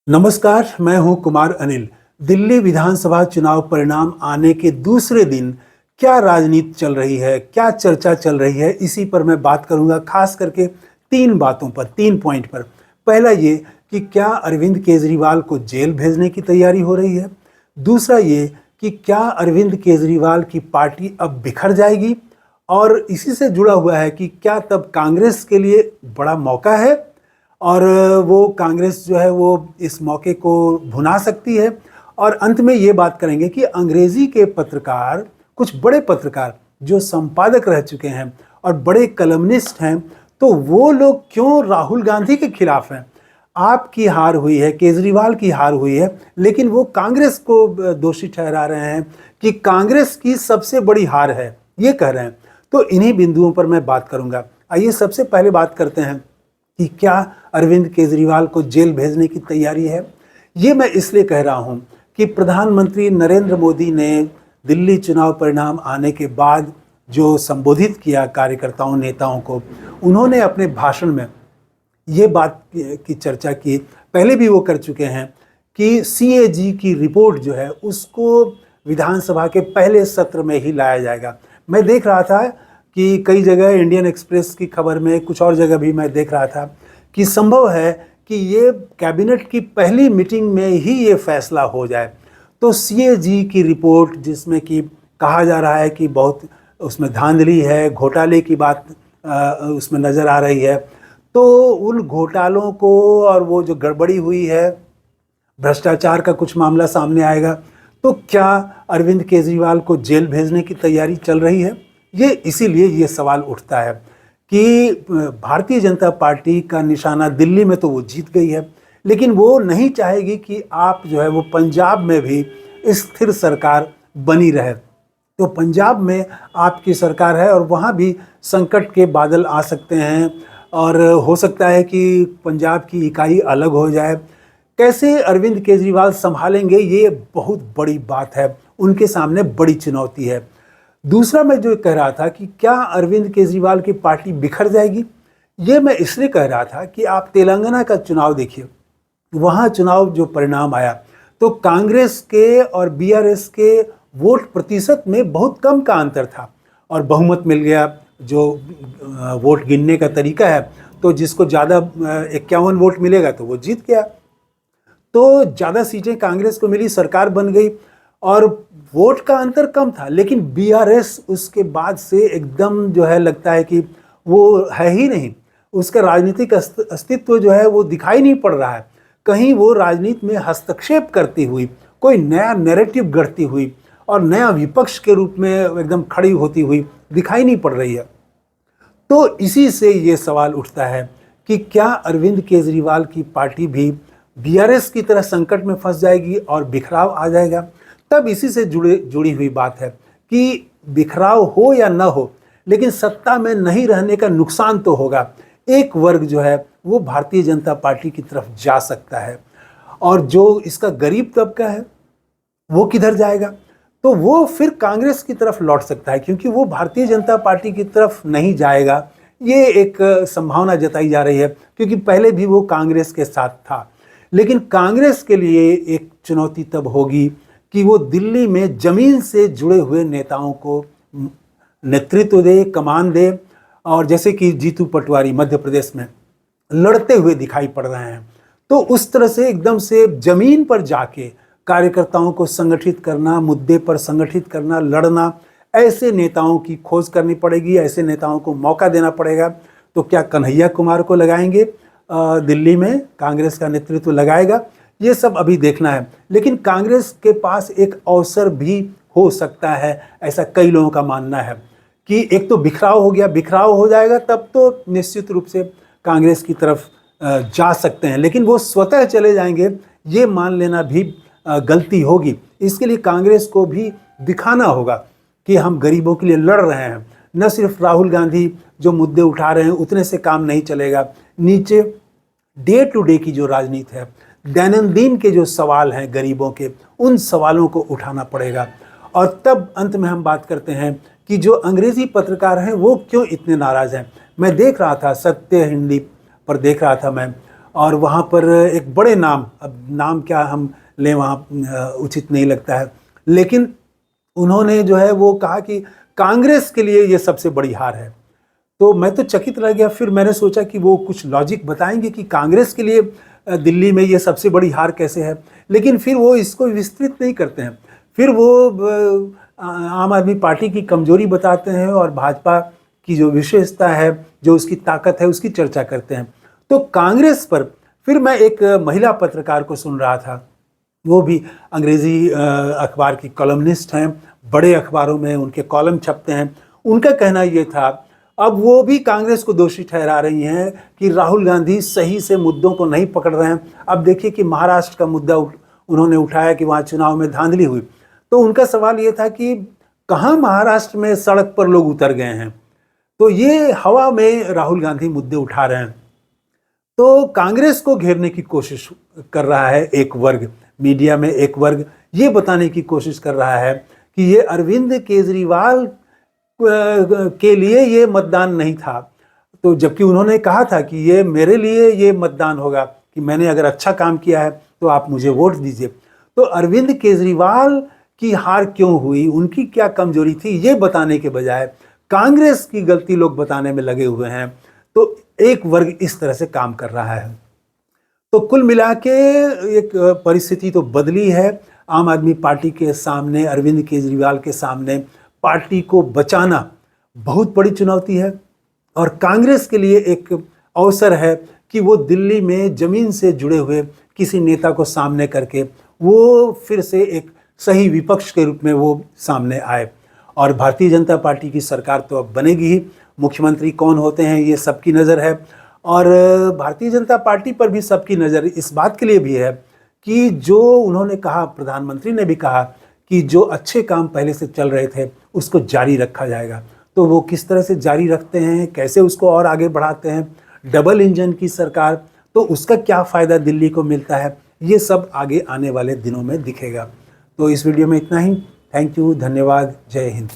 नमस्कार, मैं हूं कुमार अनिल। दिल्ली विधानसभा चुनाव परिणाम आने के दूसरे दिन क्या राजनीति चल रही है, क्या चर्चा चल रही है, इसी पर मैं बात करूंगा, खास करके तीन बातों पर, तीन पॉइंट पर। पहला ये कि क्या अरविंद केजरीवाल को जेल भेजने की तैयारी हो रही है। दूसरा ये कि क्या अरविंद केजरीवाल की पार्टी अब बिखर जाएगी, और इसी से जुड़ा हुआ है कि क्या तब कांग्रेस के लिए बड़ा मौका है और वो कांग्रेस जो है वो इस मौके को भुना सकती है। और अंत में ये बात करेंगे कि अंग्रेजी के पत्रकार, कुछ बड़े पत्रकार जो संपादक रह चुके हैं और बड़े कलमनिस्ट हैं, तो वो लोग क्यों राहुल गांधी के खिलाफ हैं। आपकी हार हुई है, केजरीवाल की हार हुई है, लेकिन वो कांग्रेस को दोषी ठहरा रहे हैं कि कांग्रेस की सबसे बड़ी हार है, ये कह रहे हैं। तो इन्हीं बिंदुओं पर मैं बात करूंगा। आइए सबसे पहले बात करते हैं कि क्या अरविंद केजरीवाल को जेल भेजने की तैयारी है। ये मैं इसलिए कह रहा हूं कि प्रधानमंत्री नरेंद्र मोदी ने दिल्ली चुनाव परिणाम आने के बाद जो संबोधित किया कार्यकर्ताओं, नेताओं को, उन्होंने अपने भाषण में ये बात की चर्चा की, पहले भी वो कर चुके हैं, कि सीएजी की रिपोर्ट जो है उसको विधानसभा के पहले सत्र में ही लाया जाएगा। मैं देख रहा था कि कई जगह, इंडियन एक्सप्रेस की खबर में, कुछ और जगह भी मैं देख रहा था कि संभव है कि ये कैबिनेट की पहली मीटिंग में ही ये फैसला हो जाए। तो सीएजी की रिपोर्ट, जिसमें कि कहा जा रहा है कि बहुत उसमें धांधली है, घोटाले की बात उसमें नज़र आ रही है, तो उन घोटालों को और वो जो गड़बड़ी हुई है, भ्रष्टाचार का कुछ मामला सामने आएगा। तो क्या अरविंद केजरीवाल को जेल भेजने की तैयारी चल रही है। ये इसीलिए ये सवाल उठता है कि भारतीय जनता पार्टी का निशाना दिल्ली में तो वो जीत गई है, लेकिन वो नहीं चाहेगी कि आप जो है वो पंजाब में भी स्थिर सरकार बनी रहे। तो पंजाब में आपकी सरकार है और वहाँ भी संकट के बादल आ सकते हैं, और हो सकता है कि पंजाब की इकाई अलग हो जाए। कैसे अरविंद केजरीवाल संभालेंगे, ये बहुत बड़ी बात है, उनके सामने बड़ी चुनौती है। दूसरा मैं जो कह रहा था कि क्या अरविंद केजरीवाल की पार्टी बिखर जाएगी, ये मैं इसलिए कह रहा था कि आप तेलंगाना का चुनाव देखिए। वहाँ चुनाव जो परिणाम आया, तो कांग्रेस के और बीआरएस के वोट प्रतिशत में बहुत कम का अंतर था और बहुमत मिल गया। जो वोट गिनने का तरीका है, तो जिसको ज़्यादा 51 वोट मिलेगा तो वो जीत गया। तो ज़्यादा सीटें कांग्रेस को मिली, सरकार बन गई और वोट का अंतर कम था। लेकिन बीआरएस उसके बाद से एकदम जो है लगता है कि वो है ही नहीं, उसका राजनीतिक अस्तित्व जो है वो दिखाई नहीं पड़ रहा है। कहीं वो राजनीति में हस्तक्षेप करती हुई, कोई नया नैरेटिव गढ़ती हुई और नया विपक्ष के रूप में एकदम खड़ी होती हुई दिखाई नहीं पड़ रही है। तो इसी से ये सवाल उठता है कि क्या अरविंद केजरीवाल की पार्टी भी बीआरएस की तरह संकट में फंस जाएगी और बिखराव आ जाएगा। तब इसी से जुड़ी हुई बात है कि बिखराव हो या ना हो, लेकिन सत्ता में नहीं रहने का नुकसान तो होगा। एक वर्ग जो है वो भारतीय जनता पार्टी की तरफ जा सकता है, और जो इसका गरीब तबका है वो किधर जाएगा, तो वो फिर कांग्रेस की तरफ लौट सकता है, क्योंकि वो भारतीय जनता पार्टी की तरफ नहीं जाएगा। ये एक संभावना जताई जा रही है, क्योंकि पहले भी वो कांग्रेस के साथ था। लेकिन कांग्रेस के लिए एक चुनौती तब होगी कि वो दिल्ली में जमीन से जुड़े हुए नेताओं को नेतृत्व दे, कमान दे। और जैसे कि जीतू पटवारी मध्य प्रदेश में लड़ते हुए दिखाई पड़ रहे हैं, तो उस तरह से एकदम से जमीन पर जाके कार्यकर्ताओं को संगठित करना, मुद्दे पर संगठित करना, लड़ना, ऐसे नेताओं की खोज करनी पड़ेगी, ऐसे नेताओं को मौका देना पड़ेगा। तो क्या कन्हैया कुमार को लगाएंगे दिल्ली में, कांग्रेस का नेतृत्व लगाएगा, ये सब अभी देखना है। लेकिन कांग्रेस के पास एक अवसर भी हो सकता है, ऐसा कई लोगों का मानना है कि एक तो बिखराव हो गया, बिखराव हो जाएगा तब तो निश्चित रूप से कांग्रेस की तरफ जा सकते हैं, लेकिन वो स्वतः चले जाएंगे, ये मान लेना भी गलती होगी। इसके लिए कांग्रेस को भी दिखाना होगा कि हम गरीबों के लिए लड़ रहे हैं। न सिर्फ राहुल गांधी जो मुद्दे उठा रहे हैं उतने से काम नहीं चलेगा, नीचे डे टू डे की जो राजनीति है, दैनंदिन के जो सवाल हैं गरीबों के, उन सवालों को उठाना पड़ेगा। और तब अंत में हम बात करते हैं कि जो अंग्रेजी पत्रकार हैं वो क्यों इतने नाराज़ हैं। मैं देख रहा था, सत्य हिंदी पर देख रहा था मैं, और वहाँ पर एक बड़े नाम, अब नाम क्या हम लें वहाँ उचित नहीं लगता है, लेकिन उन्होंने जो है वो कहा कि कांग्रेस के लिए ये सबसे बड़ी हार है। तो मैं तो चकित रह गया। फिर मैंने सोचा कि वो कुछ लॉजिक बताएंगे कि कांग्रेस के लिए दिल्ली में ये सबसे बड़ी हार कैसे है, लेकिन फिर वो इसको विस्तृत नहीं करते हैं। फिर वो आम आदमी पार्टी की कमजोरी बताते हैं और भाजपा की जो विशेषता है, जो उसकी ताकत है, उसकी चर्चा करते हैं। तो कांग्रेस पर फिर मैं एक महिला पत्रकार को सुन रहा था, वो भी अंग्रेजी अखबार की कॉलमनिस्ट हैं, बड़े अखबारों में उनके कॉलम छपते हैं। उनका कहना ये था, अब वो भी कांग्रेस को दोषी ठहरा रही हैं कि राहुल गांधी सही से मुद्दों को नहीं पकड़ रहे हैं। अब देखिए कि महाराष्ट्र का मुद्दा उन्होंने उठाया कि वहाँ चुनाव में धांधली हुई, तो उनका सवाल ये था कि कहाँ महाराष्ट्र में सड़क पर लोग उतर गए हैं। तो ये हवा में राहुल गांधी मुद्दे उठा रहे हैं। तो कांग्रेस को घेरने की कोशिश कर रहा है एक वर्ग, मीडिया में एक वर्ग ये बताने की कोशिश कर रहा है कि ये अरविंद केजरीवाल के लिए ये मतदान नहीं था। तो जबकि उन्होंने कहा था कि ये मेरे लिए ये मतदान होगा कि मैंने अगर अच्छा काम किया है तो आप मुझे वोट दीजिए। तो अरविंद केजरीवाल की हार क्यों हुई, उनकी क्या कमजोरी थी, ये बताने के बजाय कांग्रेस की गलती लोग बताने में लगे हुए हैं। तो एक वर्ग इस तरह से काम कर रहा है। तो कुल मिला के एक परिस्थिति तो बदली है। आम आदमी पार्टी के सामने, अरविंद केजरीवाल के सामने पार्टी को बचाना बहुत बड़ी चुनौती है, और कांग्रेस के लिए एक अवसर है कि वो दिल्ली में जमीन से जुड़े हुए किसी नेता को सामने करके वो फिर से एक सही विपक्ष के रूप में वो सामने आए। और भारतीय जनता पार्टी की सरकार तो अब बनेगी ही, मुख्यमंत्री कौन होते हैं ये सबकी नज़र है, और भारतीय जनता पार्टी पर भी सबकी नज़र इस बात के लिए भी है कि जो उन्होंने कहा, प्रधानमंत्री ने भी कहा कि जो अच्छे काम पहले से चल रहे थे उसको जारी रखा जाएगा। तो वो किस तरह से जारी रखते हैं, कैसे उसको और आगे बढ़ाते हैं, डबल इंजन की सरकार, तो उसका क्या फ़ायदा दिल्ली को मिलता है, ये सब आगे आने वाले दिनों में दिखेगा। तो इस वीडियो में इतना ही। थैंक यू, धन्यवाद, जय हिंद।